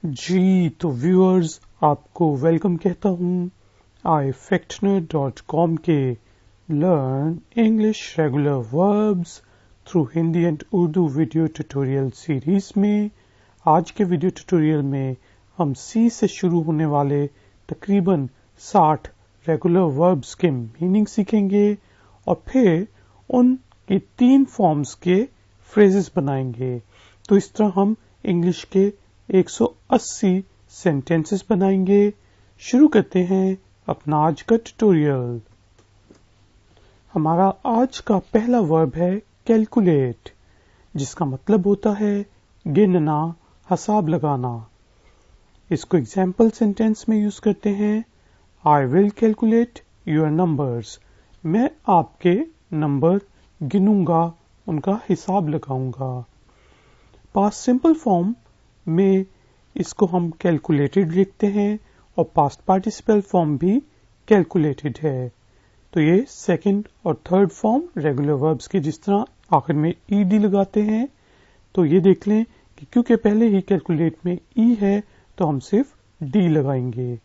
जी तो व्यूअर्स, आपको वेलकम कहता हूँ ifactner.com के learn English regular verbs through Hindi and Urdu video tutorial series में। आज के वीडियो ट्यूटोरियल में हम सी से शुरू होने वाले तकरीबन 60 रेगुलर वर्ब्स के मीनिंग सीखेंगे और फिर उनके 3 फॉर्म्स के फ्रेजेस बनाएंगे। तो इस तरह हम इंग्लिश के 180 सेंटेंसेस बनाएंगे। शुरू करते हैं अपना आज का ट्यूटोरियल। हमारा आज का पहला वर्ब है कैलकुलेट, जिसका मतलब होता है गिनना, हिसाब लगाना। इसको एग्जाम्पल सेंटेंस में यूज करते हैं। I will calculate your numbers. मैं आपके नंबर गिनूंगा, उनका हिसाब लगाऊंगा। पास्ट सिंपल फॉर्म में इसको हम कैलकुलेटेड लिखते हैं और पास्ट पार्टिसिपल फॉर्म भी कैलकुलेटेड है। तो ये सेकंड और थर्ड फॉर्म रेगुलर वर्ब्स के जिस तरह आखिर में ईडी लगाते हैं, तो ये देख लें कि क्योंकि पहले ही कैलकुलेट में ई है तो हम सिर्फ डी लगाएंगे।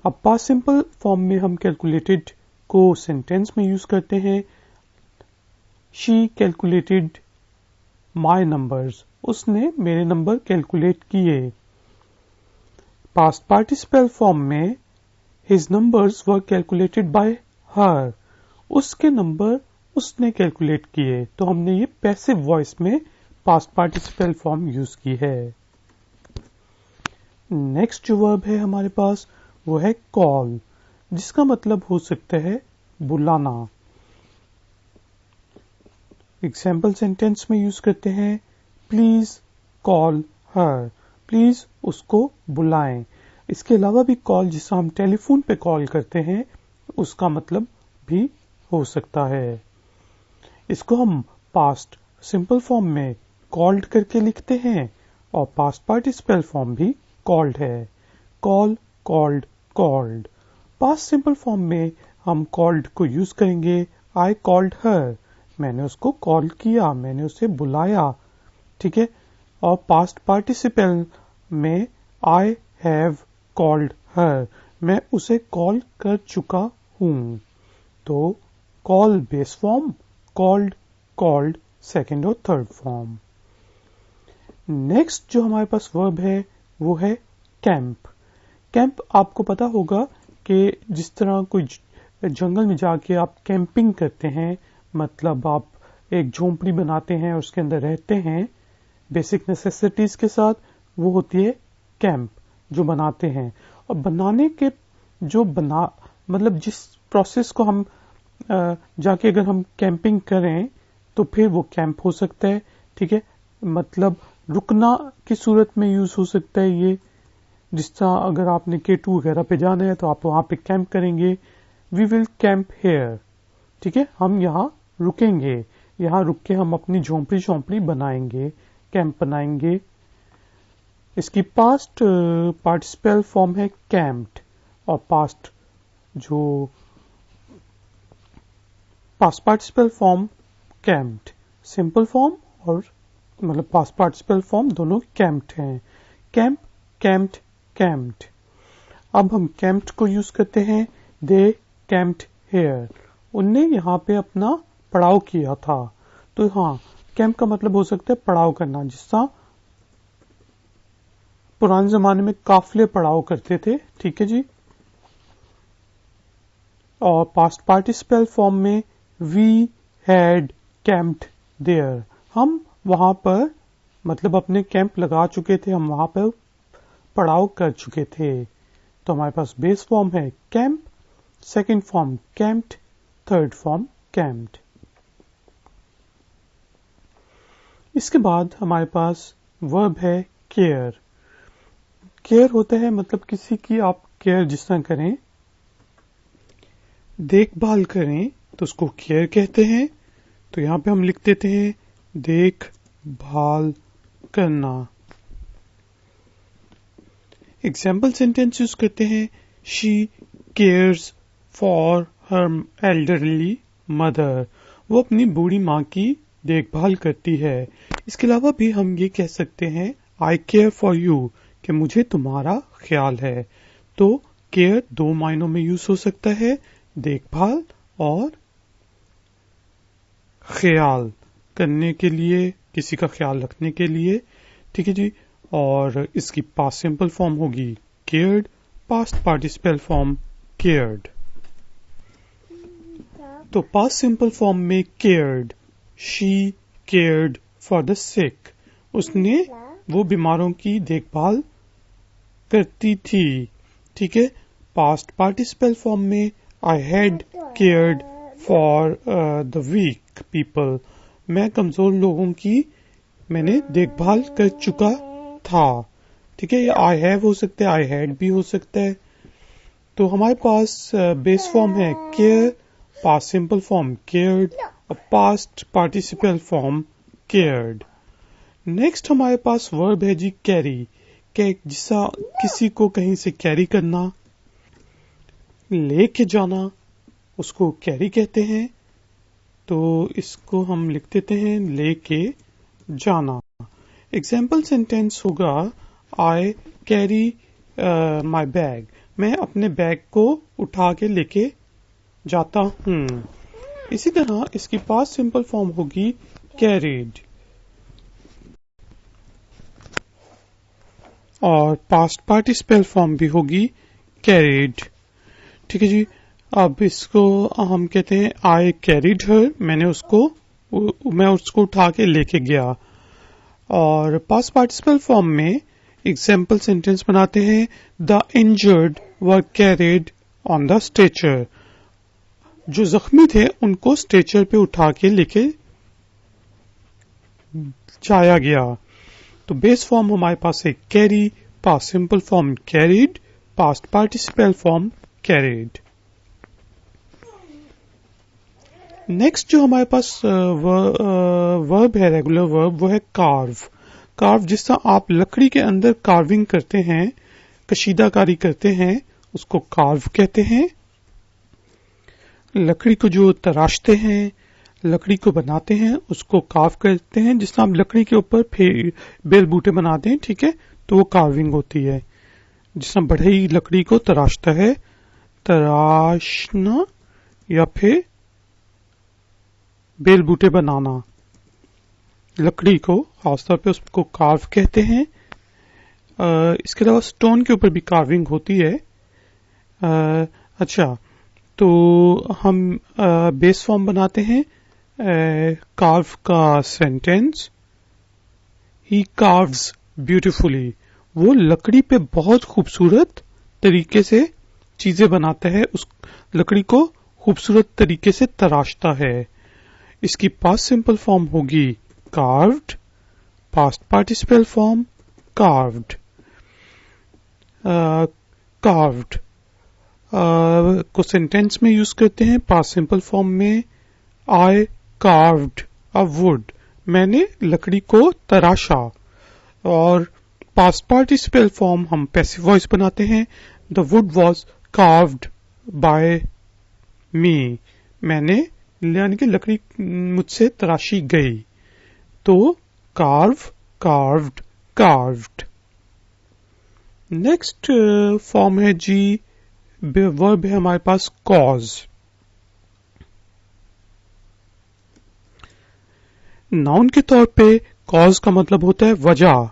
अब पास्ट सिंपल फॉर्म में हम कैलकुलेटेड को सेंटेंस में यूज करते हैं। She calculated my numbers. उसने मेरे नंबर कैलकुलेट किए। पास्ट पार्टिसिपल फॉर्म में his numbers were calculated by हर। उसके नंबर उसने कैलकुलेट किए। तो हमने ये पैसिव वॉइस में पास्ट पार्टिसिपल फॉर्म यूज की है। नेक्स्ट जो वर्ब है हमारे पास वो है कॉल, जिसका मतलब हो सकता है बुलाना। एग्जाम्पल सेंटेंस में यूज करते हैं प्लीज कॉल हर। प्लीज उसको बुलाएं। इसके अलावा भी कॉल, जिसे हम टेलीफोन पे कॉल करते हैं, उसका मतलब भी हो सकता है। इसको हम पास्ट सिंपल फॉर्म में कॉल्ड करके लिखते हैं और पास्ट पार्टिसिपल फॉर्म भी कॉल्ड है। Call, called, called. Past simple form में हम कॉल्ड को यूज करेंगे आई कॉल्ड हर। मैंने उसको कॉल किया, मैंने उसे बुलाया, ठीक है। और पास्ट पार्टिसिपल में आई हैव कॉल्ड हर। मैं उसे कॉल कर चुका हूं। तो call base form, called, called second और थर्ड फॉर्म। नेक्स्ट जो हमारे पास वर्ब है वो है कैंप। कैंप आपको पता होगा कि जिस तरह कोई जंगल में जाके आप कैंपिंग करते हैं, मतलब आप एक झोंपड़ी बनाते हैं और उसके अंदर रहते हैं बेसिक नेसेसिटीज के साथ, वो होती है कैंप जो बनाते हैं। और बनाने के जो मतलब जिस प्रोसेस को हम जाके अगर हम कैंपिंग करें तो फिर वो कैंप हो सकता है, ठीक है। मतलब रुकना की सूरत में यूज हो सकता है ये। जिस तरह अगर आपने K2 वगैरह पे जाना है तो आप वहां पे कैंप करेंगे। वी विल कैंप हेयर, ठीक है। हम यहाँ रुकेंगे, यहाँ रुक के हम अपनी झोंपड़ी बनाएंगे, कैंप बनाएंगे। इसकी पास्ट पार्टिसिपल फॉर्म है कैंप्ड और past participle form camped. Simple form और मतलब पास्ट पार्टिसिपल फॉर्म दोनों कैंप्ड हैं। Camp, camped, camped. अब हम कैंप्ड को यूज करते हैं दे कैंप्ड हेयर। उनने यहाँ पे अपना पड़ाव किया था। तो हाँ, कैंप का मतलब हो सकता है पड़ाव करना, जिसका पुराने जमाने में काफिले पड़ाव करते थे, ठीक है जी। और पास्ट पार्टिसिपल फॉर्म में वी हैड कैंप्ड देयर। हम वहां पर मतलब अपने कैंप लगा चुके थे, हम वहां पर पड़ाव कर चुके थे। तो हमारे पास बेस फॉर्म है camp, second form camped, third form camped. इसके बाद हमारे पास वर्ब है केयर। केयर होता है मतलब किसी की आप केयर जिस तरह करें, देखभाल करें, तो उसको केयर कहते हैं। तो यहां पे हम लिख देते हैं देखभाल करना। एग्जाम्पल सेंटेंस यूज करते हैं she cares for her elderly mother. वो अपनी बूढ़ी माँ की देखभाल करती है। इसके अलावा भी हम ये कह सकते हैं आई केयर फॉर यू, कि मुझे तुम्हारा ख्याल है। तो केयर दो मायनों में यूज हो सकता है, देखभाल और ख्याल करने के लिए, किसी का ख्याल रखने के लिए। ठीक है जी। और इसकी पास्ट सिंपल फॉर्म होगी cared, past participle form cared. तो पास्ट सिंपल फॉर्म में cared, she cared for the sick, उसने वो बीमारों की देखभाल करती थी। ठीक है। पास्ट पार्टिसिपल फॉर्म में I had cared for the weak people, मैं कमजोर लोगों की मैंने देखभाल कर चुका था। ठीक है। आई हैव हो सकता है, आई हैड भी हो सकता है। तो हमारे पास बेस फॉर्म है care, past simple form cared और past participle form cared. Next हमारे पास वर्ब है जी कैरी, जिसका किसी को कहीं से कैरी करना, लेके जाना, उसको कैरी कहते हैं। तो इसको हम लिख देते हैं लेके जाना। एग्जाम्पल सेंटेंस होगा आई कैरी माई बैग, मैं अपने बैग को उठा के लेके जाता हूँ। इसी तरह इसकी पास्ट सिंपल फॉर्म होगी कैरीड और पास्ट पार्टिसिपल फॉर्म भी होगी कैरीड। ठीक है जी। अब इसको हम कहते हैं आई कैरीड हर, मैं उसको उठा के लेके गया। और पास्ट पार्टिसिपल फॉर्म में एग्जाम्पल सेंटेंस बनाते हैं the injured were carried on the stretcher, जो जख्मी थे उनको स्ट्रेचर पे उठा के लेके जाया गया। तो बेस फॉर्म हमारे पास है carry, past simple form carried, past participle form carried. Next जो हमारे पास वर्ब है, रेगुलर वर्ब, वो है कार्व। कार्व जिस तरह आप लकड़ी के अंदर कार्विंग करते हैं, कशीदाकारी करते हैं, उसको कार्व कहते हैं। लकड़ी को जो तराशते हैं, लकड़ी को बनाते हैं, उसको कार्व करते हैं। जिस तरह आप लकड़ी के ऊपर बेल बूटे बनाते हैं, ठीक है, तो वो कार्विंग होती है। जिस तरह बढ़ई लकड़ी को तराशता है, तराशना या फिर बेल बूटे बनाना लकड़ी को, खासतौर पे उसको कार्व कहते हैं। इसके अलावा स्टोन के ऊपर भी कार्विंग होती है। अच्छा, तो हम बेस फॉर्म बनाते हैं कार्व का सेंटेंस, ही कार्व्स ब्यूटिफुली, वो लकड़ी पे बहुत खूबसूरत तरीके से चीजें बनाता है, उस लकड़ी को खूबसूरत तरीके से तराशता है। इसकी पास्ट सिंपल फॉर्म होगी carved, past participle form carved. Carved को सेंटेंस में यूज करते हैं पास्ट सिंपल फॉर्म में, आई कार्व्ड अ वुड, मैंने लकड़ी को तराशा। और पास्ट पार्टिसिपल फॉर्म हम पैसिव वॉइस बनाते हैं, the wood was carved by me, मैंने यानी कि लकड़ी मुझसे तराशी गई। तो carve, carved, carved. Next form है जी, वर्ब है हमारे पास कॉज। नाउन के तौर पे कॉज का मतलब होता है वजह,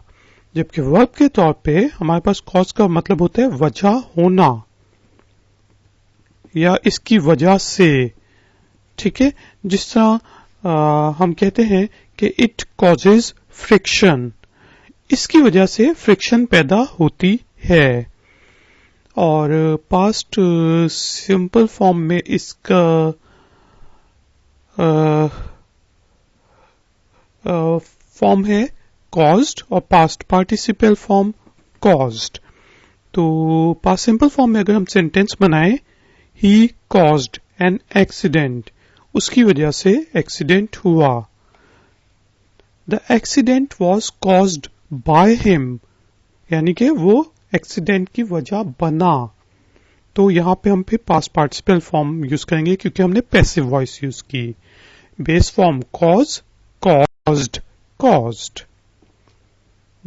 जबकि वर्ब के तौर पे हमारे पास कॉज का मतलब होता है वजह होना या इसकी वजह से। ठीक है। जिस तरह हम कहते हैं कि इट कॉजेज फ्रिक्शन, इसकी वजह से फ्रिक्शन पैदा होती है। और पास्ट सिंपल फॉर्म में इसका फॉर्म है कॉज्ड और पास्ट पार्टिसिपल फॉर्म कॉज्ड। तो पास्ट सिंपल फॉर्म में अगर हम सेंटेंस बनाएं, ही कॉज्ड एन एक्सीडेंट, उसकी वजह से एक्सीडेंट हुआ। The accident was caused by him, यानी कि वो एक्सीडेंट की वजह बना। तो यहां पे हम फिर पास्ट पार्टिसिपल फॉर्म यूज करेंगे क्योंकि हमने पैसिव वॉइस यूज की। Base form cause, caused, caused.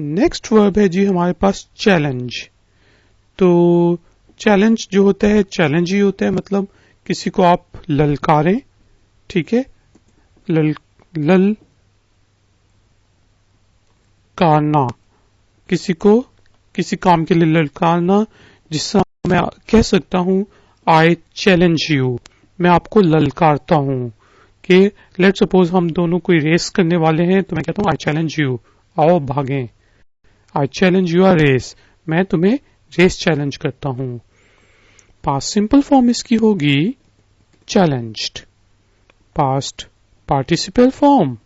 Next verb है जी हमारे पास चैलेंज। तो चैलेंज जो होता है चैलेंज ही होता है, मतलब किसी को आप ललकारें, ठीक है, ललकारना, किसी को किसी काम के लिए ललकारना, जिससे मैं कह सकता हूं आई चैलेंज यू, मैं आपको ललकारता हूं। कि लेट सपोज हम दोनों कोई रेस करने वाले हैं, तो मैं कहता हूं आई चैलेंज यू, आओ भागें, आई चैलेंज यूर रेस, मैं तुम्हें रेस चैलेंज करता हूं। पास्ट सिंपल फॉर्म इसकी होगी challenged, past participle form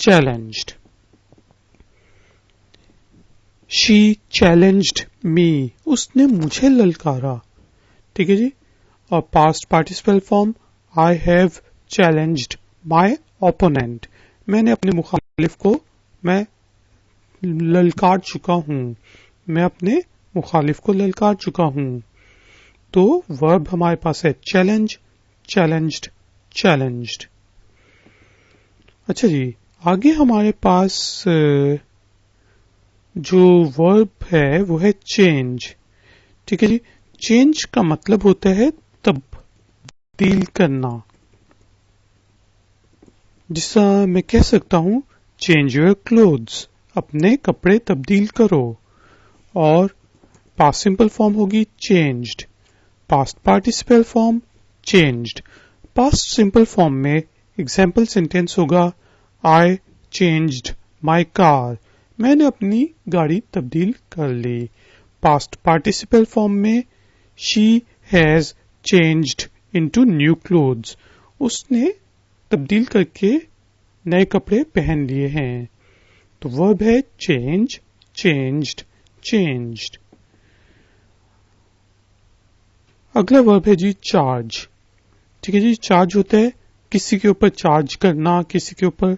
challenged. She challenged me, उसने मुझे ललकारा, ठीक है जी। और past participle form I have challenged my opponent, मैंने अपने मुखालिफ को मैं ललकार चुका हूं, मैं अपने मुखालिफ को ललकार चुका हूं। तो वर्ब हमारे पास है चैलेंज, चैलेंज्ड, चैलेंज्ड। अच्छा जी, आगे हमारे पास जो वर्ब है वो है चेंज, ठीक है जी। चेंज का मतलब होता है तब्दील करना, जिसका मैं कह सकता हूं चेंज योर क्लोथ्स, अपने कपड़े तब्दील करो। और पास्ट सिंपल फॉर्म होगी changed, past participle form changed. Past simple form में एग्जाम्पल सेंटेंस होगा आई चेंज्ड माई कार, मैंने अपनी गाड़ी तब्दील कर ली। पास्ट पार्टिसिपल फॉर्म में she has changed into new clothes, उसने तब्दील करके नए कपड़े पहन लिए हैं। तो वर्ब है चेंज, चेंज्ड, चेंज्ड। अगला वर्ब है जी चार्ज, ठीक है जी। चार्ज होता है किसी के ऊपर चार्ज करना, किसी के ऊपर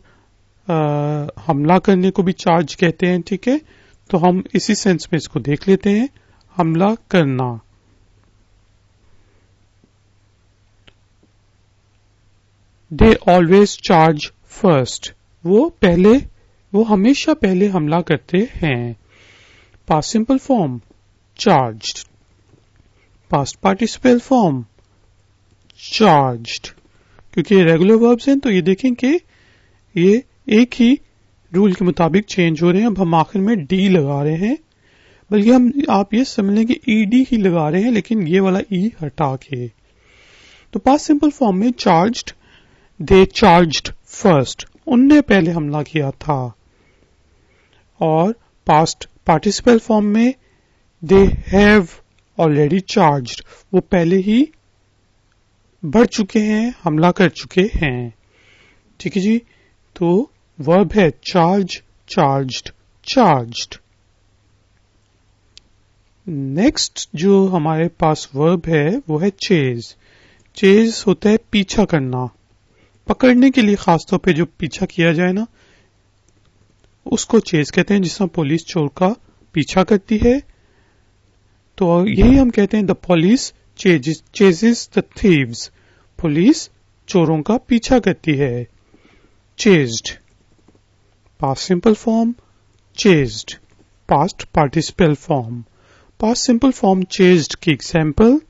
हमला करने को भी चार्ज कहते हैं, ठीक है। तो हम इसी सेंस में इसको देख लेते हैं, हमला करना। दे ऑलवेज चार्ज फर्स्ट, वो हमेशा पहले हमला करते हैं। Past simple form charged, past participle form charged. क्योंकि ये रेगुलर वर्ब्स हैं तो ये देखें कि ये एक ही रूल के मुताबिक चेंज हो रहे हैं। अब हम आखिर में डी लगा रहे हैं, बल्कि आप ये समझ लें कि ईडी ही लगा रहे हैं, लेकिन ये वाला ई हटा के। तो पास्ट सिंपल फॉर्म में चार्ज्ड, दे चार्ज्ड फर्स्ट, उनने पहले हमला किया था। और पास्ट पार्टिसिपल फॉर्म में दे हैव ऑलरेडी चार्ज्ड, वो पहले ही बढ़ चुके हैं, हमला कर चुके हैं, ठीक है जी। तो वर्ब है चार्ज, चार्ज्ड, चार्ज्ड। नेक्स्ट जो हमारे पास वर्ब है वो है चेज। चेज होता है पीछा करना, पकड़ने के लिए खासतौर पे जो पीछा किया जाए ना, उसको चेज कहते हैं, जिसमें पुलिस चोर का पीछा करती है। तो यही हम कहते हैं the police chases the thieves, police चोरों का पीछा करती है। Chased, past simple form chased, past participle form. Past simple form chased की example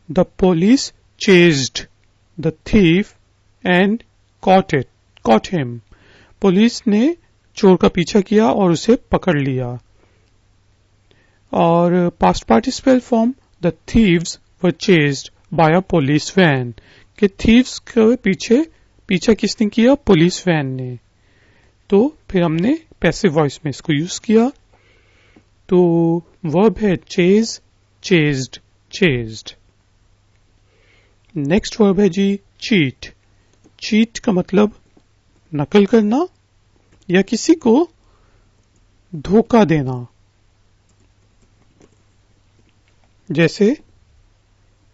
the police chased the thief and caught him, police ने चोर का पीछा किया और उसे पकड़ लिया। और past participle form the thieves were chased by a police van, के थीव्स के पीछा किसने किया? पुलिस वैन ने। तो फिर हमने पैसिव वॉइस में इसको यूज किया। तो वर्ब है chase, chased, chased. Next verb है जी चीट। चीट का मतलब नकल करना या किसी को धोखा देना। जैसे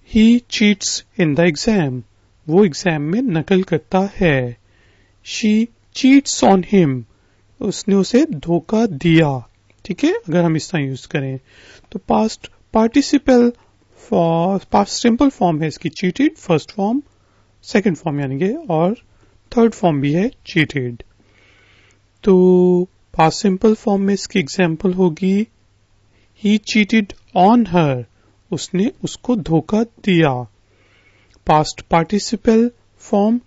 ही चीट्स इन द एग्जाम, वो एग्जाम में नकल करता है। शी चीट्स ऑन हिम, उसने उसे धोखा दिया। ठीक है, अगर हम इस तरह यूज करें तो past participle past simple form है इसकी cheated, first form, second form यानी कि, और थर्ड फॉर्म भी है चीटेड। तो पास्ट सिंपल फॉर्म में इसकी एग्जाम्पल होगी ही चीटेड ऑन हर, उसने उसको धोखा दिया। Past participle form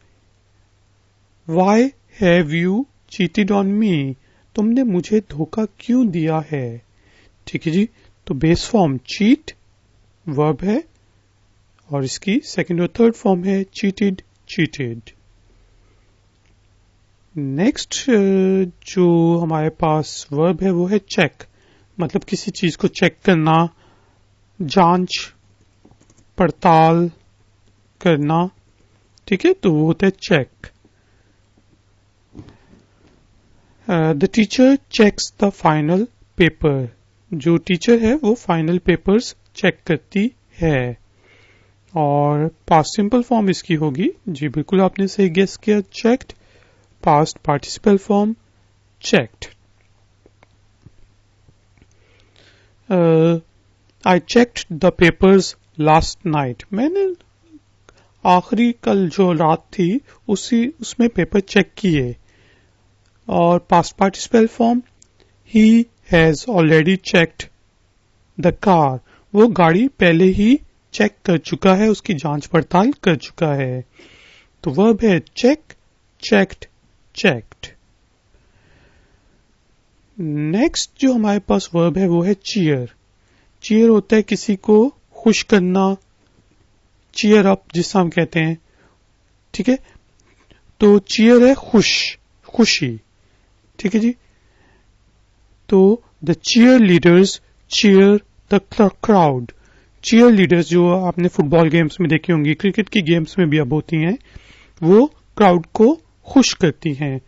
why have you cheated on me, तुमने मुझे धोखा क्यों दिया है। ठीक है जी, तो बेस फॉर्म चीट वर्ब है और इसकी सेकंड और थर्ड फॉर्म है चीटेड चीटेड। नेक्स्ट जो हमारे पास वर्ब है वो है चेक, मतलब किसी चीज को चेक करना, जांच पड़ताल करना। ठीक है, तो वो होता है check. The teacher checks the final paper, जो टीचर है वो फाइनल पेपर्स चेक करती है। और पास्ट सिंपल फॉर्म इसकी होगी, जी बिल्कुल आपने सही गेस किया, checked. Past participle form checked. I checked the papers last night. मैंने आखिरी कल जो रात थी उसमें पेपर चेक किए। और past participle form he has already checked the car. वो गाड़ी पहले ही चेक कर चुका है, उसकी जांच पड़ताल कर चुका है। तो वर्ब है चेक, checked, checked. नेक्स्ट जो हमारे पास वर्ब है वो है चीयर। चीयर होता है किसी को खुश करना, चीयर अप जिसे हम कहते हैं। ठीक है, तो चीयर है खुशी। ठीक है जी, तो the cheerleaders cheer the crowd. Cheerleaders जो आपने फुटबॉल गेम्स में देखी होंगी, क्रिकेट की गेम्स में भी अब होती हैं, वो क्राउड को खुश करती हैं।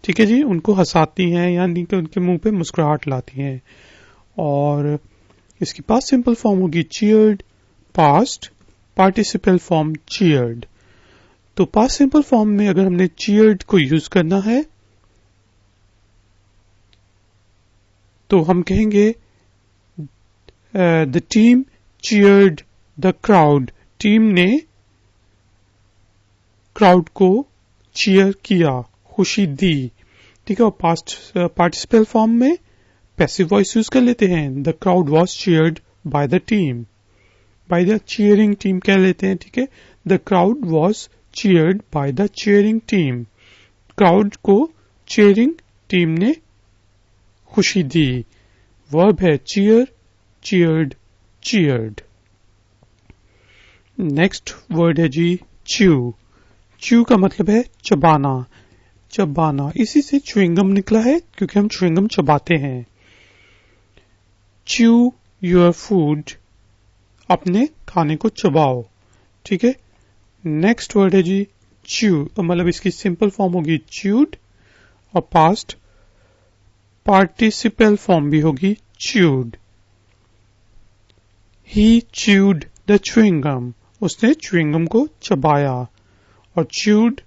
ठीक है जी, उनको हंसाती हैं यानी कि उनके मुंह पे मुस्कुराहट लाती हैं। और इसकी पास्ट सिंपल फॉर्म होगी cheered, past participle form cheered. तो पास्ट सिंपल फॉर्म में अगर हमने चीयर्ड को यूज करना है तो हम कहेंगे the team cheered the crowd, team ने क्राउड को चीयर किया, खुशी दी। ठीक है, और पास्ट पार्टिसिपल फॉर्म में पैसिव वॉइस यूज कर लेते हैं, the crowd was cheered by the team, by the cheering team कह लेते हैं। ठीक है, the crowd was cheered by the cheering team, crowd को चीयरिंग टीम ने खुशी दी। वर्ब है cheer, cheered, cheered. Next word है जी च्यू। च्यू का मतलब है चबाना, चबाना। इसी से च्युइंगम निकला है क्योंकि हम च्युइंगम चबाते हैं। च्यू योर फूड, अपने खाने को चबाओ। ठीक है, नेक्स्ट वर्ड है जी च्यू, मतलब इसकी सिंपल फॉर्म होगी च्यूड और पास्ट पार्टिसिपल फॉर्म भी होगी chewed. He chewed the chewing gum, उसने च्युइंगम को चबाया। और chewed,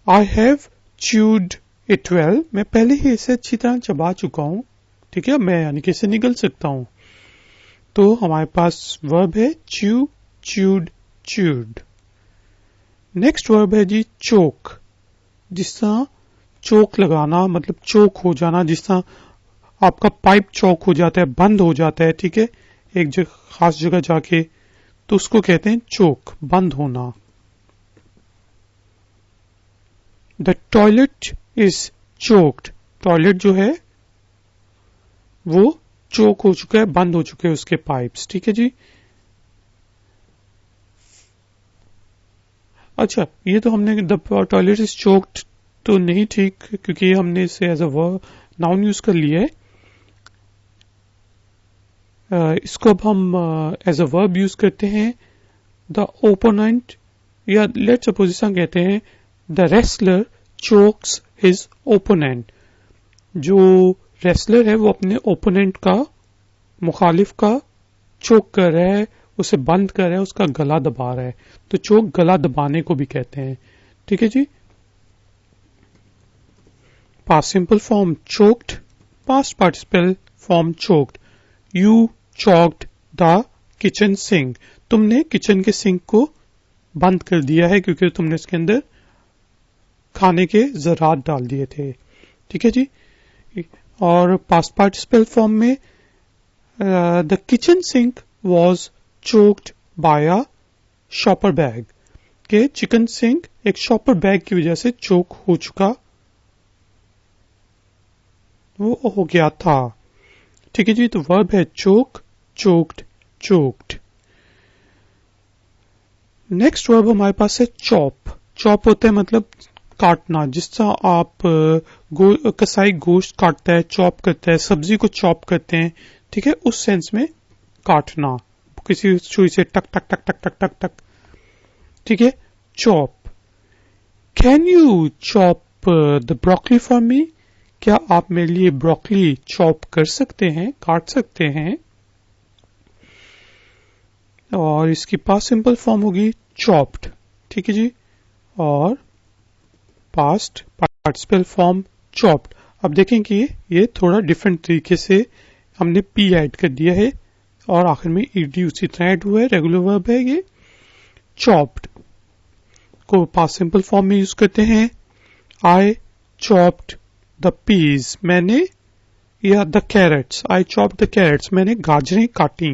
I have chewed it well, मैं पहले ही इसे अच्छी तरह चबा चुका हूं। ठीक है, मैं यानी कि इसे निगल सकता हूं। तो हमारे पास वर्ब है chew, chewed, chewed. Next verb है जी चोक, जिस तरह चोक लगाना, मतलब चोक हो जाना, जिस तरह आपका पाइप चौक हो जाता है, बंद हो जाता है। ठीक है, एक जगह खास जगह जाके, तो उसको कहते हैं चोक, बंद होना। The toilet is choked, toilet जो है वो चोक हो चुका है, बंद हो चुके हैं उसके पाइप्स। ठीक है जी, अच्छा ये तो हमने द टॉयलेट इज चोक्ड तो नहीं ठीक, क्योंकि हमने इसे एज अ नाउन यूज कर लिया है। इसको अब हम एज अ वर्ब यूज करते हैं। द ओपोनेंट, या लेट सपोज इसे हम कहते हैं the wrestler chokes his opponent, जो रेसलर है वो अपने ओपोनेंट का, मुखालिफ का चोक कर रहा है, उसे बंद कर रहा है, उसका गला दबा रहा है। तो चोक गला दबाने को भी कहते हैं। ठीक है जी, past simple form choked, past participle form choked. You choked the kitchen sink, तुमने किचन के सिंक को बंद कर दिया है क्योंकि तुमने इसके अंदर खाने के ज़रात डाल दिए थे। ठीक है जी, और पास्ट पार्टिसिपल फॉर्म में the kitchen sink was choked by a shopper bag, के चिकन सिंक एक शॉपर बैग की वजह से चोक हो चुका, वो हो गया था। ठीक है जी, तो वर्ब है चोक, चोक्ड, चोक्ड। नेक्स्ट वर्ब हमारे पास है चॉप। चॉप होता है मतलब काटना, जिस तरह आप कसाई गोश्त काटता है, चॉप करता है, सब्जी को चॉप करते हैं, ठीक है, उस सेंस में काटना, किसी सुई से टक टक टक टक टक टक टक, ठीक है, chop. Can you chop the broccoli for me? क्या आप मेरे लिए ब्रोकली चॉप कर सकते हैं, काट सकते हैं? और इसकी पास्ट सिंपल फॉर्म होगी चॉप्ड, ठीक है जी, और पास्ट पार्टिसिपल फॉर्म चॉप्ड। अब देखें कि ये थोड़ा डिफरेंट तरीके से हमने पी ऐड कर दिया है और आखिर में ईडी उसी तरह ऐड हुआ है, रेगुलर वर्ब है ये। चॉप्ड को पास्ट सिंपल फॉर्म में यूज करते हैं, आई चॉप्ड द पीज, मैंने, या the carrots, I chopped the carrots, मैंने गाजरें काटी।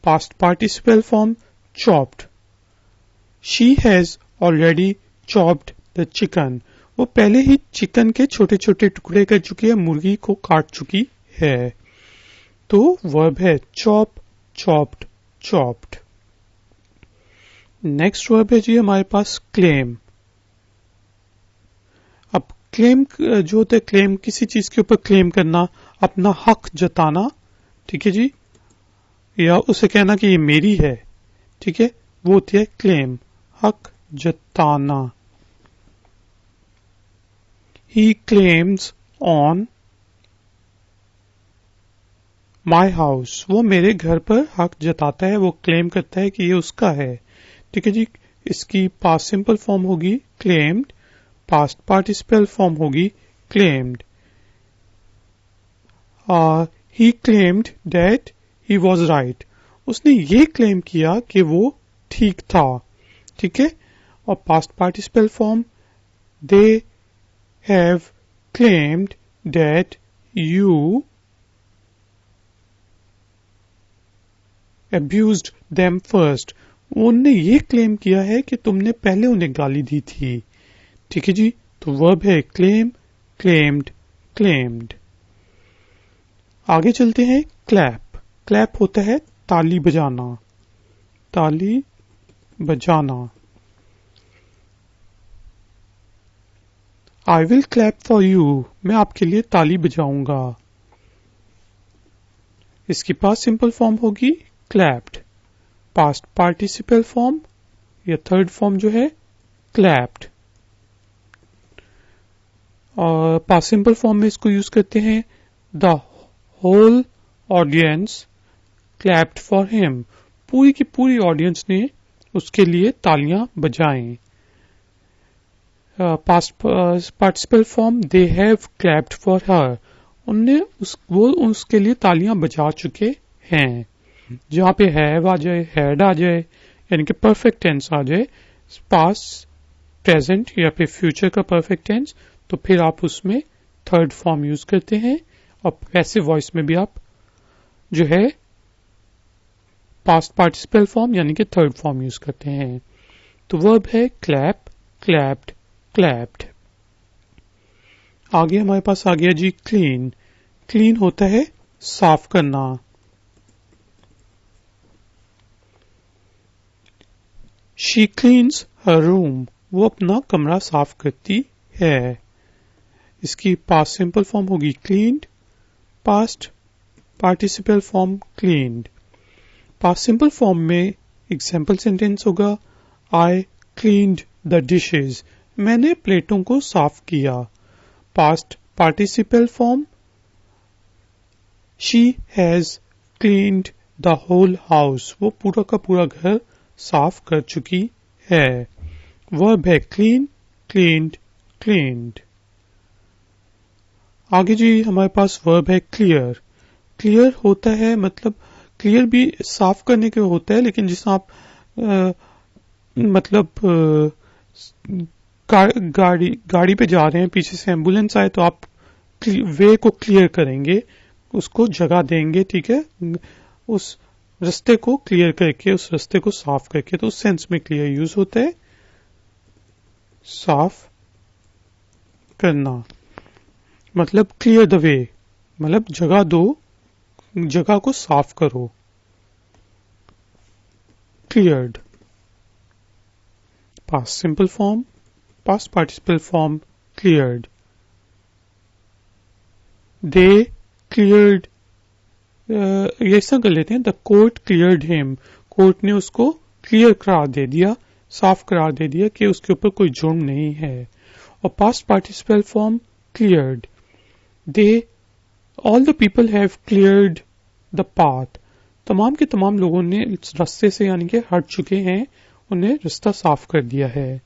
Past participle form chopped. She has already chopped the chicken, वो पहले ही चिकन के छोटे छोटे टुकड़े कर चुकी है, मुर्गी को काट चुकी है। तो वर्ब है chop, chopped, chopped. Next verb है जी हमारे पास क्लेम। अब क्लेम जो होता है, क्लेम किसी चीज के ऊपर क्लेम करना, अपना हक जताना, ठीक है जी, या उसे कहना कि ये मेरी है, ठीक है, वो होती है क्लेम, हक जताना। He claims on my house, वो मेरे घर पर हक जताता है, वो क्लेम करता है कि ये उसका है, ठीक है जी। इसकी पास्ट सिंपल फॉर्म होगी क्लेम्ड, पास्ट पार्टिसिपल फॉर्म होगी claimed. He claimed that he was right, उसने ये क्लेम किया कि वो ठीक था, ठीक है। और past participle form they have claimed that you abused them first, उनने ये क्लेम किया है कि तुमने पहले उन्हें गाली दी थी, ठीक है जी। तो वर्ब है क्लेम, क्लेम्ड, क्लेम्ड। आगे चलते हैं क्लैप। क्लैप होता है ताली बजाना, ताली बजाना। I will clap for you, मैं आपके लिए ताली बजाऊंगा। इसकी पास्ट सिंपल फॉर्म होगी क्लैप्ड, पास्ट पार्टिसिपल फॉर्म या थर्ड फॉर्म जो है क्लैप्ड। और पास्ट सिंपल फॉर्म में इसको यूज करते हैं the whole audience clapped for him, पूरी की पूरी ऑडियंस ने उसके लिए तालियां बजाएं। Past participle form they have clapped for her, उनने वो उसके लिए तालियां बजा चुके हैं। जहां पे हैव आ जाए, हैड आ जाए, यानी कि परफेक्ट टेंस आ जाए, पास्ट, प्रेजेंट या फिर फ्यूचर का परफेक्ट टेंस, तो फिर आप उसमें थर्ड फॉर्म यूज करते हैं। और पैसिव वॉइस में भी आप जो है पास्ट पार्टिसिपल फॉर्म यानी कि थर्ड फॉर्म यूज करते हैं। तो वर्ब है क्लैप, क्लैप्ड, क्लैप्ड। आगे हमारे पास आ गया जी क्लीन। क्लीन होता है साफ करना। शी क्लीन्स हर रूम, वो अपना कमरा साफ करती है। इसकी पास्ट सिंपल फॉर्म होगी cleaned, past participle form cleaned. Past simple form में एग्जाम्पल सेंटेंस होगा आई क्लीन्ड द डिशेज, मैंने प्लेटों को साफ किया। Past participle form she has cleaned the whole house, वो पूरा का पूरा घर साफ कर चुकी है। वर्ब है क्लीन, क्लीन्ड, क्लीन्ड। आगे जी हमारे पास वर्ब है क्लियर। क्लियर होता है मतलब क्लियर भी साफ करने के होता है, लेकिन जिस आप गाड़ी पे जा रहे हैं, पीछे से एम्बुलेंस आए तो आप वे को क्लियर करेंगे, उसको जगह देंगे, ठीक है, उस रास्ते को क्लियर करके, उस रास्ते को साफ करके, तो उस सेंस में क्लियर यूज होता है, साफ करना, मतलब क्लियर द वे, मतलब जगह दो, जगह को साफ करो, cleared. Past simple form, past participle form, cleared. They cleared, ये ऐसा कर लेते हैं, the court cleared him, court ने उसको क्लियर करार दे दिया, साफ करार दे दिया कि उसके ऊपर कोई जुर्म नहीं है। और past participle form cleared, they all the people have cleared the path, तमाम के तमाम लोगों ने रास्ते से यानी कि हट चुके हैं, उन्हें रास्ता साफ कर दिया है।